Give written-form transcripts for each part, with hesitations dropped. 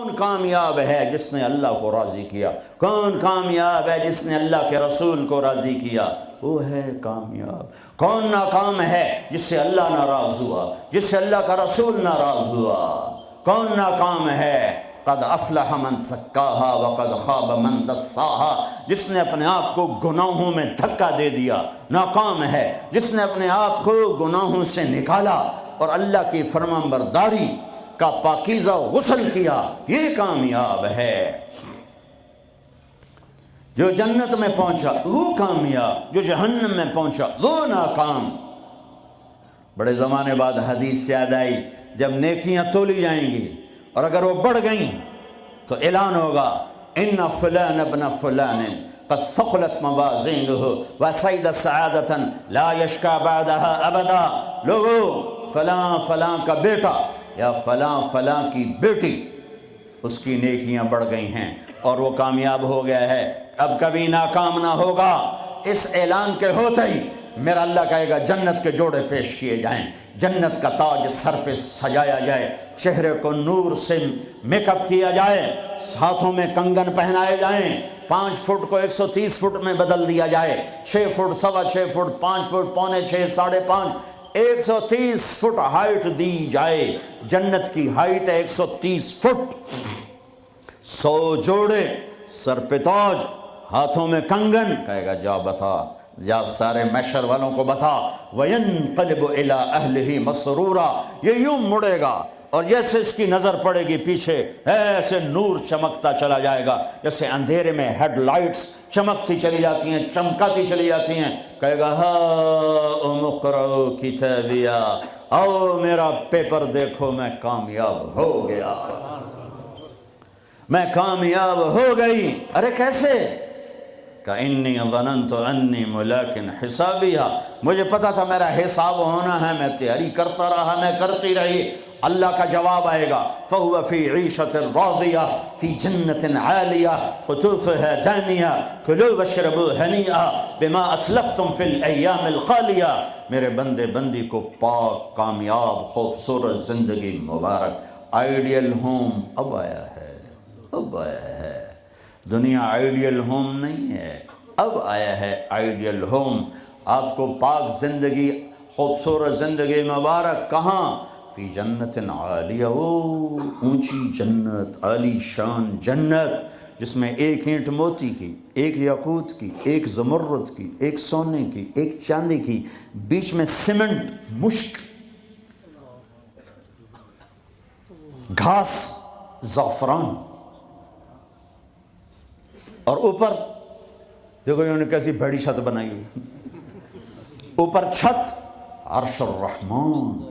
کون کامیاب ہے جس نے اللہ کو راضی کیا؟ کون کامیاب ہے جس نے اللہ کے رسول کو راضی کیا؟ وہ ہے کامیاب۔ کون ناکام ہے جس سے اللہ ناراض ہوا، جس سے اللہ کا رسول ناراض ہوا؟ کون ناکام ہے؟ قد افلح من زکاہا وقد خاب من دساہا، جس نے اپنے آپ کو گناہوں میں دھکا دے دیا ناکام ہے، جس نے اپنے آپ کو گناہوں سے نکالا اور اللہ کی فرمانبرداری کا پاکیزہ غسل کیا، یہ کامیاب ہے۔ جو جنت میں پہنچا وہ کامیاب، جو جہنم میں پہنچا وہ ناکام۔ بڑے زمانے بعد حدیث یاد آئی، جب نیکیاں تولی جائیں گی اور اگر وہ بڑھ گئیں تو اعلان ہوگا ان فلان ابن فلان قد ثقلت موازینہ وسعد سعادۃ لا یشکا بعدها ابدا۔ لوگو، فلاں فلاں کا بیٹا یا فلاں فلاں کی بیٹی، اس کی نیکیاں بڑھ گئی ہیں اور وہ کامیاب ہو گیا ہے، اب کبھی ناکام نہ ہوگا۔ اس اعلان کے ہوتے ہی میرا اللہ کہے گا جنت کے جوڑے پیش کیے جائیں، جنت کا تاج سر پہ سجایا جائے، چہرے کو نور سے میک اپ کیا جائے، ہاتھوں میں کنگن پہنائے جائیں، 5 فٹ کو 130 فٹ میں بدل دیا جائے، 6 foot, 6.25 foot, 5 foot, 5.25، 5.5، 130 foot height دی جائے۔ جنت کی ہائٹ ہے 130 فٹ۔ 100 جوڑے، سر پہ تاج، ہاتھوں میں کنگن، کہے گا جا بتا، جا سارے محشر والوں کو بتا۔ وَيَنْقَلِبُ إِلَىٰ أَهْلِهِ مَسْرُورًا، یہ یوں مڑے گا اور جیسے اس کی نظر پڑے گی پیچھے ایسے نور چمکتا چلا جائے گا، جیسے اندھیرے میں ہیڈ لائٹس چمکتی چلی جاتی ہیں، چمکاتی چلی جاتی ہیں۔ کہے گا ہاؤم اقرؤوا کتابیہ، آؤ میرا پیپر دیکھو، میں کامیاب ہو گیا، میں کامیاب ہو گئی۔ ارے کیسے؟ انی ظننت انی ملاق حسابیہ، مجھے پتا تھا میرا حساب ہونا ہے، میں تیاری کرتا رہا، میں کرتی رہی۔ اللہ کا جواب آئے گا فَهُوَ فِي عِيشَةٍ رَاضِيَةٍ فِي جَنَّةٍ عَالِيَةٍ قُطُوفُهَا دَانِيَةٌ كُلُوا وَاشْرَبُوا هَنِيئًا بِمَا أَسْلَفْتُمْ فِي الْأَيَّامِ الْخَالِيَةِ۔ میرے بندے بندی کو پاک، کامیاب، خوبصورت زندگی مبارک۔ آئیڈیل ہوم اب آیا ہے، اب آیا ہے۔ دنیا آئیڈیل ہوم نہیں ہے، اب آیا ہے آئیڈیل ہوم۔ آپ کو پاک زندگی، خوبصورت زندگی مبارک، کہاں؟ فی جنت عالیہ، اونچی جنت، عالی شان جنت، جس میں ایک اینٹ موتی کی، ایک یاقوت کی، ایک زمرد کی، ایک سونے کی، ایک چاندی کی، بیچ میں سیمنٹ، مشک، گھاس، زعفران، اور اوپر دیکھو انہوں نے کیسی بڑی چھت بنائی ہوئی، اوپر چھت عرش الرحمن،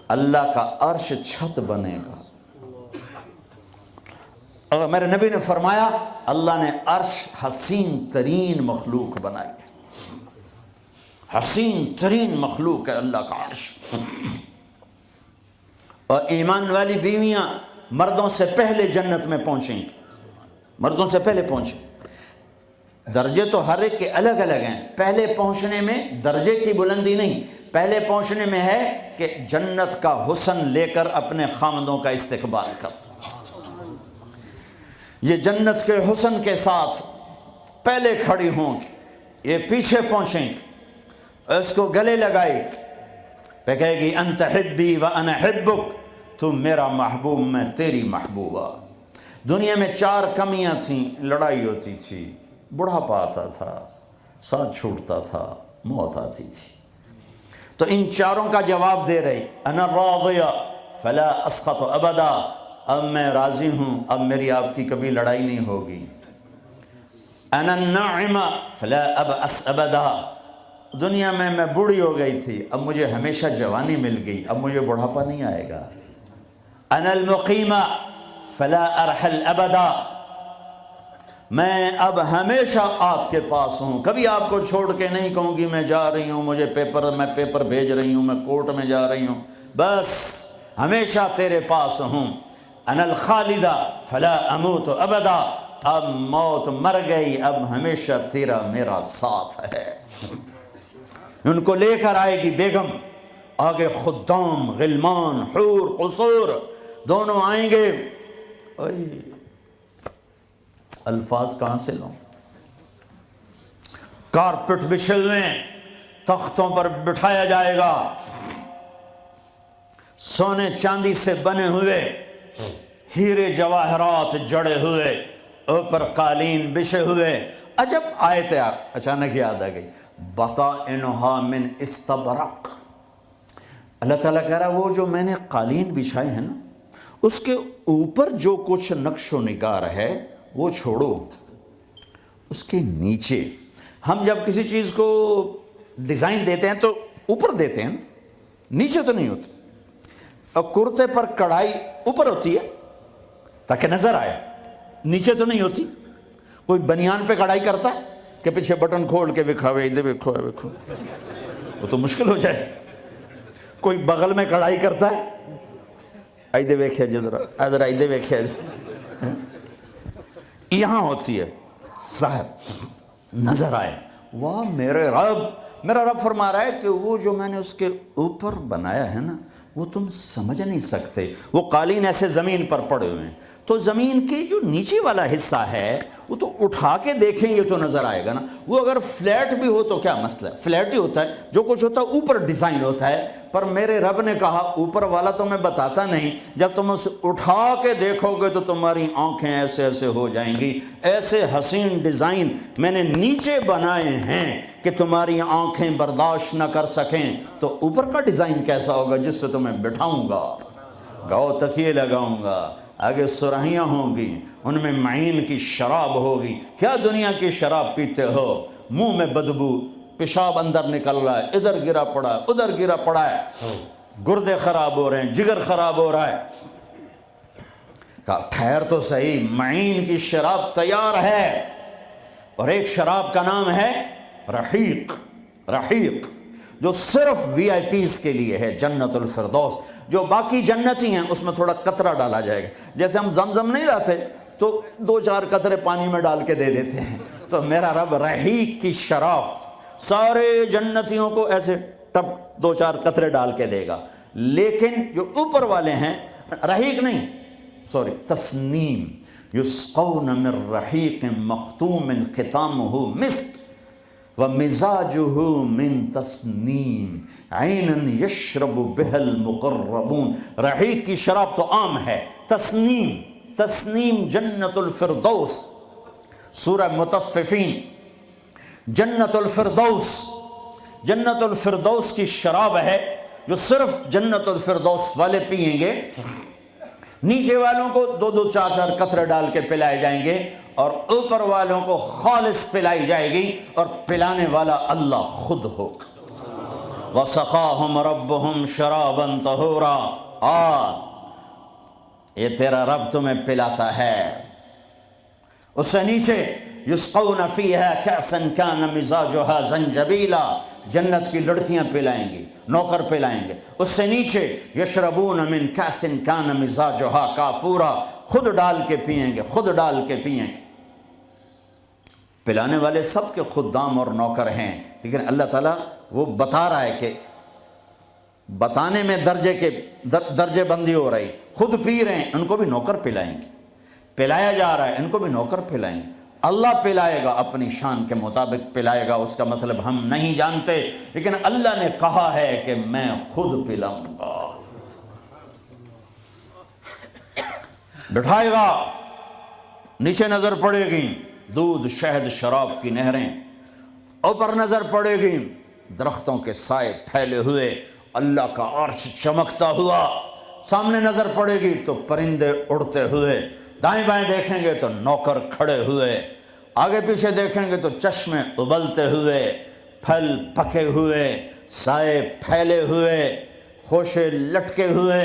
اللہ کا عرش چھت بنے گا۔ اور میرے نبی نے فرمایا اللہ نے عرش حسین ترین مخلوق بنائی ہے، حسین ترین مخلوق ہے اللہ کا عرش۔ اور ایمان والی بیویاں مردوں سے پہلے جنت میں پہنچیں گی، مردوں سے پہلے پہنچیں۔ درجے تو ہر ایک کے الگ الگ ہیں، پہلے پہنچنے میں درجے کی بلندی نہیں، پہلے پہنچنے میں ہے کہ جنت کا حسن لے کر اپنے خامدوں کا استقبال کر۔ یہ جنت کے حسن کے ساتھ پہلے کھڑی ہوں گی، یہ پیچھے پہنچیں گی، اس کو گلے لگائے گی، پہ کہے گی انت حبی و انا حبک، تو میرا محبوب میں تیری محبوبہ۔ دنیا میں 4 کمیاں تھیں، لڑائی ہوتی تھی، بڑھاپا آتا تھا، ساتھ چھوٹتا تھا، موت آتی تھی، تو ان 4 کا جواب دے رہی، انا راضیہ فلا اسخط ابدا، اب میں راضی ہوں، اب میری آپ کی کبھی لڑائی نہیں ہوگی۔ انا الناعمہ فلا ابأس ابدا، دنیا میں بوڑھی ہو گئی تھی، اب مجھے ہمیشہ جوانی مل گئی، اب مجھے بڑھاپا نہیں آئے گا۔ انا المقیمہ فلا ارحل ابدا، میں اب ہمیشہ آپ کے پاس ہوں، کبھی آپ کو چھوڑ کے نہیں کہوں گی میں جا رہی ہوں، مجھے میں پیپر بھیج رہی ہوں، میں کورٹ میں جا رہی ہوں، بس ہمیشہ تیرے پاس ہوں۔ انا الخالدہ فلا اموت ابدا، اب موت مر گئی، اب ہمیشہ تیرا میرا ساتھ ہے۔ ان کو لے کر آئے گی بیگم، آگے خدام، غلمان، حور، قصور، دونوں آئیں گے، الفاظ کہاں سے لوں؟ کارپٹ بچھے ہوئے ہیں، تختوں پر بٹھایا جائے گا، سونے چاندی سے بنے ہوئے، ہیرے جواہرات جڑے ہوئے، اوپر قالین بچھے ہوئے۔ عجب آیت اچانک یاد آ گئی، بطائنہا من استبرق۔ اللہ تعالیٰ کہہ رہا وہ جو میں نے قالین بچھائے ہیں نا، اس کے اوپر جو کچھ نقش و نگار ہے وہ چھوڑو، اس کے نیچے ہم جب کسی چیز کو ڈیزائن دیتے ہیں تو اوپر دیتے ہیں، نیچے تو نہیں ہوتی۔ اور کرتے پر کڑھائی اوپر ہوتی ہے تاکہ نظر آئے، نیچے تو نہیں ہوتی۔ کوئی بنیان پہ کڑھائی کرتا ہے کہ پیچھے بٹن کھول کے دکھاوے ادھر دیکھو دیکھو، وہ تو مشکل ہو جائے۔ کوئی بغل میں کڑھائی کرتا ہے، ایدے ویکھیا جی ذرا، ادھر ایدے ویکھیا جی، یہاں ہوتی ہے صاحب نظر آئے۔ واہ میرے رب، میرا رب فرما رہا ہے کہ وہ جو میں نے اس کے اوپر بنایا ہے نا وہ تم سمجھ نہیں سکتے۔ وہ قالین ایسے زمین پر پڑے ہوئے ہیں، تو زمین کے جو نیچے والا حصہ ہے وہ تو اٹھا کے دیکھیں گے تو نظر آئے گا نا۔ وہ اگر فلیٹ بھی ہو تو کیا مسئلہ ہے، فلیٹ ہی ہوتا ہے، جو کچھ ہوتا ہے اوپر ڈیزائن ہوتا ہے۔ پر میرے رب نے کہا اوپر والا تو میں بتاتا نہیں، جب تم اسے اٹھا کے دیکھو گے تو تمہاری آنکھیں ایسے ایسے ہو جائیں گی۔ ایسے حسین ڈیزائن میں نے نیچے بنائے ہیں کہ تمہاری آنکھیں برداشت نہ کر سکیں، تو اوپر کا ڈیزائن کیسا ہوگا جس پہ تمہیں بٹھاؤں گا، گاؤ تکیے لگاؤں گا، آگے سرہیاں ہوں گی، ان میں معین کی شراب ہوگی۔ کیا دنیا کی شراب پیتے ہو، منہ میں بدبو، پیشاب اندر نکل رہا ہے، ادھر گرا پڑا ہے، ادھر گرا پڑا ہے، گردے خراب ہو رہے ہیں، جگر خراب ہو رہا ہے۔ کہا ٹھہر تو صحیح، معین کی شراب تیار ہے، اور ایک شراب کا نام ہے رحیق، رحیق، جو صرف وی آئی پیز کے لیے ہے، جنت الفردوس۔ جو باقی جنتی ہیں اس میں تھوڑا قطرہ ڈالا جائے گا، جیسے ہم زمزم نہیں لاتے تو 2-4 قطرے پانی میں ڈال کے دے دیتے ہیں، تو میرا رب رحیق کی شراب سارے جنتیوں کو ایسے ٹپ 2-4 قطرے ڈال کے دے گا۔ لیکن جو اوپر والے ہیں، رحیق نہیں، سوری، تسنیم، یسقون من رحیق مختوم ختامہ مسک ومزاجہ من تسنیم عینا یشرب بها المقربون۔ رحیق کی شراب تو عام ہے، تسنیم، تسنیم جنت الفردوس، سورہ مطففین، جنت الفردوس، جنت الفردوس کی شراب ہے جو صرف جنت الفردوس والے پئیں گے۔ نیچے والوں کو 2-2 4-4 قطرے ڈال کے پلائے جائیں گے، اور اوپر والوں کو خالص پلائی جائے گی، اور پلانے والا اللہ خود ہوگا۔ وَسَقَاهُمْ رَبُّهُمْ شَرَابًا طَهُورًا، یہ تیرا رب تمہیں پلاتا ہے۔ اس سے نیچے یسقون فیہا کأسا کان مزاجہا زنجبیلا، جنت کی لڑکیاں پلائیں گی، نوکر پلائیں گے۔ اس سے نیچے یشربون من کأس کان مزاجہا کافورا، خود ڈال کے پئیں گے، خود ڈال کے پئیں گے۔ پلانے والے سب کے خدام اور نوکر ہیں، لیکن اللہ تعالیٰ وہ بتا رہا ہے کہ بتانے میں درجے بندی ہو رہی، خود پی رہے ہیں، ان کو بھی نوکر پلائیں گے، پلایا جا رہا ہے ان کو بھی نوکر پلائیں گے۔ اللہ پلائے گا، اپنی شان کے مطابق پلائے گا، اس کا مطلب ہم نہیں جانتے، لیکن اللہ نے کہا ہے کہ میں خود پلاؤں گا۔ بٹھائے گا، نیچے نظر پڑے گی دودھ شہد شراب کی نہریں، اوپر نظر پڑے گی درختوں کے سائے پھیلے ہوئے، اللہ کا عرش چمکتا ہوا، سامنے نظر پڑے گی تو پرندے اڑتے ہوئے، دائیں بائیں دیکھیں گے تو نوکر کھڑے ہوئے، آگے پیچھے دیکھیں گے تو چشمے ابلتے ہوئے، پھل پکے ہوئے، سائے پھیلے ہوئے، خوشے لٹکے ہوئے،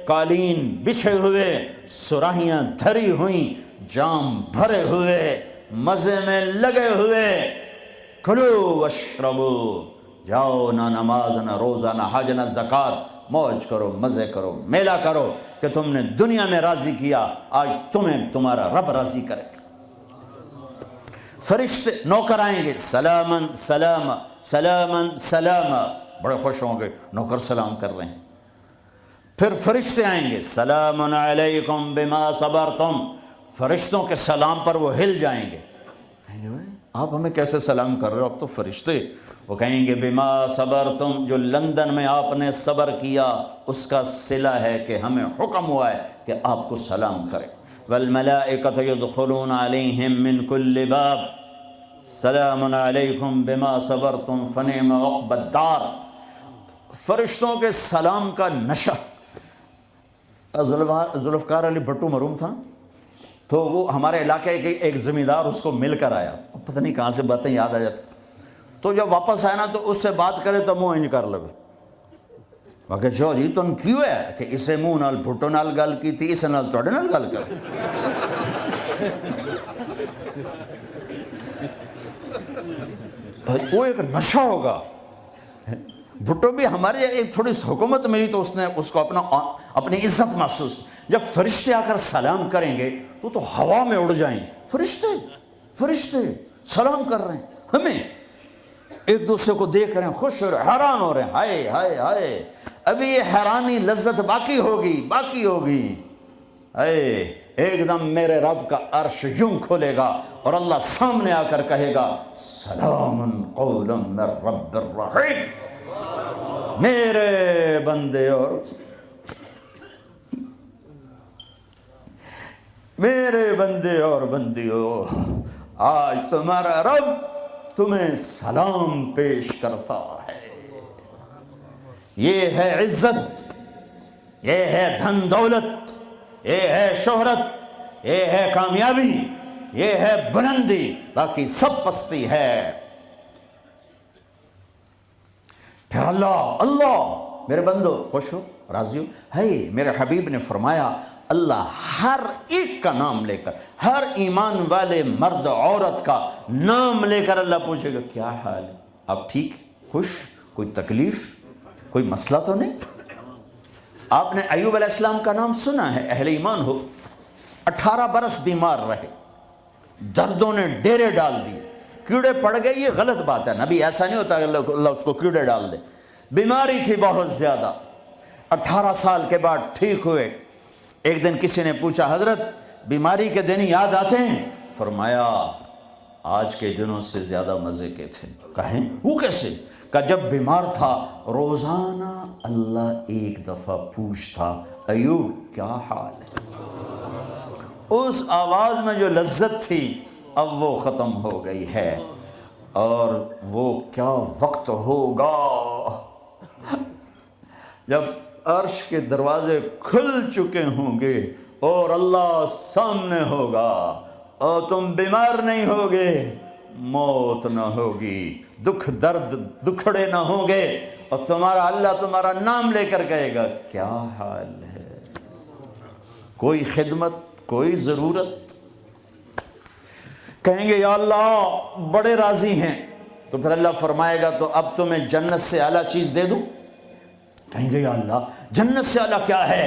قالین بچھے ہوئے، سراہیاں دھری ہوئیں، جام بھرے ہوئے، مزے میں لگے ہوئے۔ کھلو واشربو، جاؤ، نہ نماز نہ روزہ نہ حج نہ زکوٰۃ، موج کرو، مزے کرو، میلہ کرو کہ تم نے دنیا میں راضی کیا، آج تمہیں تمہارا رب راضی کرے۔ فرشتے نوکر آئیں گے، سلامن سلام، سلامن سلام، بڑے خوش ہوں گے، نوکر سلام کر رہے ہیں۔ پھر فرشتے آئیں گے، سلام علیکم بما صبرتم، فرشتوں کے سلام پر وہ ہل جائیں گے، کہیں گے آپ ہمیں کیسے سلام کر رہے ہو، آپ تو فرشتے. وہ کہیں گے بما صبرتم، جو لندن میں آپ نے صبر کیا اس کا صلہ ہے کہ ہمیں حکم ہوا ہے کہ آپ کو سلام کریں. والملائکۃ یدخلون علیہم من کل باب سلام علیکم بما صبرتم فنعم عقبی الدار. فرشتوں کے سلام کا نشہ. ذوالفقار علی بھٹو مرحوم تھا تو وہ ہمارے علاقے کے ایک زمیندار اس کو مل کر آیا، پتہ نہیں کہاں سے باتیں یاد آ جاتی، تو جب واپس آیا نا تو اس سے بات کرے تو منہ انج کر لگے. کہ جو جی تم کیوں ہے کہ اسے منہ نال بھٹو نال گل کی تھی، اسے نال توڑے نال گل کر. وہ ایک نشہ ہوگا. بھٹو بھی ہمارے ایک تھوڑی سی حکومت ملی تو اس نے اس کو اپنی عزت محسوس. جب فرشتے آ کر سلام کریں گے تو ہوا میں اڑ جائیں. فرشتے سلام کر رہے ہیں ہمیں، ایک دوسرے کو دیکھ رہے ہیں، خوش ہو رہے ہیں، حیران ہو رہے ہیں. ہائے ہائے ہائے، ابھی یہ حیرانی لذت باقی ہوگی. ایک دم میرے رب کا عرش یوں کھلے گا اور اللہ سامنے آ کر کہے گا سلام قولا من رب الرحیم. میرے بندے اور بندیوں، آج تمہارا رب تمہیں سلام پیش کرتا ہے. یہ ہے عزت، یہ ہے دھن دولت، یہ ہے شہرت، یہ ہے کامیابی، یہ ہے بلندی، باقی سب پستی ہے. پھر اللہ میرے بندو خوش ہو، راضی ہو. ہے میرے حبیب نے فرمایا اللہ ہر ایک کا نام لے کر، ہر ایمان والے مرد عورت کا نام لے کر اللہ پوچھے گا کیا حال ہے، آپ ٹھیک، خوش، کوئی تکلیف، کوئی مسئلہ تو نہیں. آپ نے ایوب علیہ السلام کا نام سنا ہے، اہل ایمان ہو. 18 برس بیمار رہے، دردوں نے ڈیرے ڈال دیے، کیڑے پڑ گئے. یہ غلط بات ہے، نبی ایسا نہیں ہوتا کہ اللہ اس کو کیڑے ڈال دے. بیماری تھی بہت زیادہ. 18 سال کے بعد ٹھیک ہوئے. ایک دن کسی نے پوچھا حضرت بیماری کے دن یاد آتے ہیں؟ فرمایا آج کے دنوں سے زیادہ مزے کے تھے. کہیں وہ کیسے؟ کہ جب بیمار تھا روزانہ اللہ ایک دفعہ پوچھتا ایوب کیا حال ہے. اس آواز میں جو لذت تھی اب وہ ختم ہو گئی ہے. اور وہ کیا وقت ہوگا جب عرش کے دروازے کھل چکے ہوں گے اور اللہ سامنے ہوگا اور تم بیمار نہیں ہوگے، موت نہ ہوگی، دکھ درد دکھڑے نہ ہوں گے، اور تمہارا اللہ تمہارا نام لے کر کہے گا کیا حال ہے. کوئی خدمت، کوئی ضرورت. کہیں گے یا اللہ بڑے راضی ہیں، تو پھر اللہ فرمائے گا تو اب تمہیں جنت سے اعلیٰ چیز دے دوں. کہیں گے یا اللہ جنت سے اعلیٰ کیا ہے؟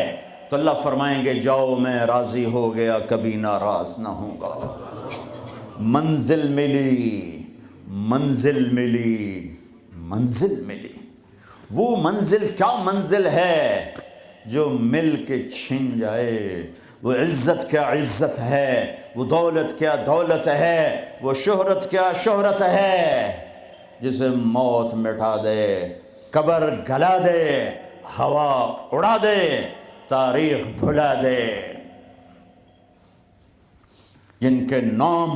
تو اللہ فرمائیں گے جاؤ میں راضی ہو گیا، کبھی ناراض نہ ہوں گا. منزل ملی. وہ منزل کیا منزل ہے جو مل کے چھن جائے. وہ عزت کیا عزت ہے، وہ دولت کیا دولت ہے، وہ شہرت کیا شہرت ہے جسے موت مٹا دے، قبر گلا دے، ہوا اڑا دے، تاریخ بھلا دے. جن کے نام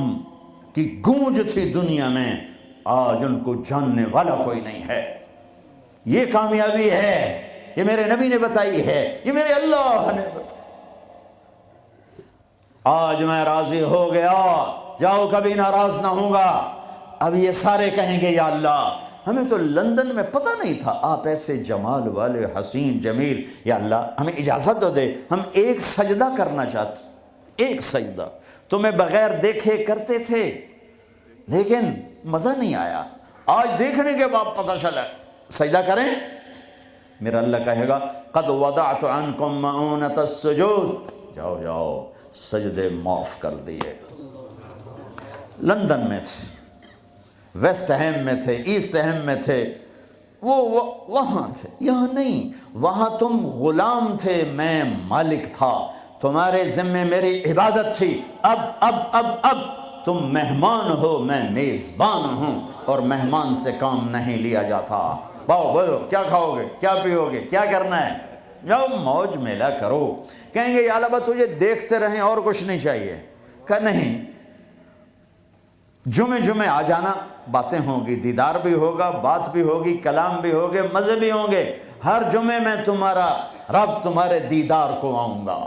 کی گونج تھی دنیا میں آج ان کو جاننے والا کوئی نہیں ہے. یہ کامیابی ہے، یہ میرے نبی نے بتائی ہے، یہ میرے اللہ نے بتائی. آج میں راضی ہو گیا، جاؤ کبھی ناراض نہ ہوں گا. اب یہ سارے کہیں گے یا اللہ ہمیں تو لندن میں پتہ نہیں تھا آپ ایسے جمال والے حسین جمیل، یا اللہ ہمیں اجازت تو دے، ہم ایک سجدہ کرنا چاہتے. ایک سجدہ تمہیں بغیر دیکھے کرتے تھے لیکن مزہ نہیں آیا، آج دیکھنے کے بعد پتہ چلا سجدہ کریں. میرا اللہ کہے گا قد وضعت عنکم مؤونۃ السجود، جاؤ سجدے معاف کر دیے. لندن میں تھے، ویسٹ ہیم میں تھے، ایسٹ ہیم میں تھے، وہ وہاں تھے، یہاں نہیں، وہاں تم غلام تھے، میں مالک تھا، تمہارے ذمے میری عبادت تھی، اب تم مہمان ہو، میں میزبان ہوں، اور مہمان سے کام نہیں لیا جاتا۔ باؤ بولو کیا کھاؤ گے، کیا پیو گے، کیا کرنا ہے، جاؤ موج میلہ کرو۔ کہیں گے یا اللہ تجھے دیکھتے رہیں اور کچھ نہیں چاہیے، کہ نہیں، جمعے آ جانا، باتیں ہوں گی، دیدار بھی ہوگا، بات بھی ہوگی، کلام بھی ہوگے، مزے بھی ہوں گے، ہر جمعے میں تمہارا رب تمہارے دیدار کو آؤں گا۔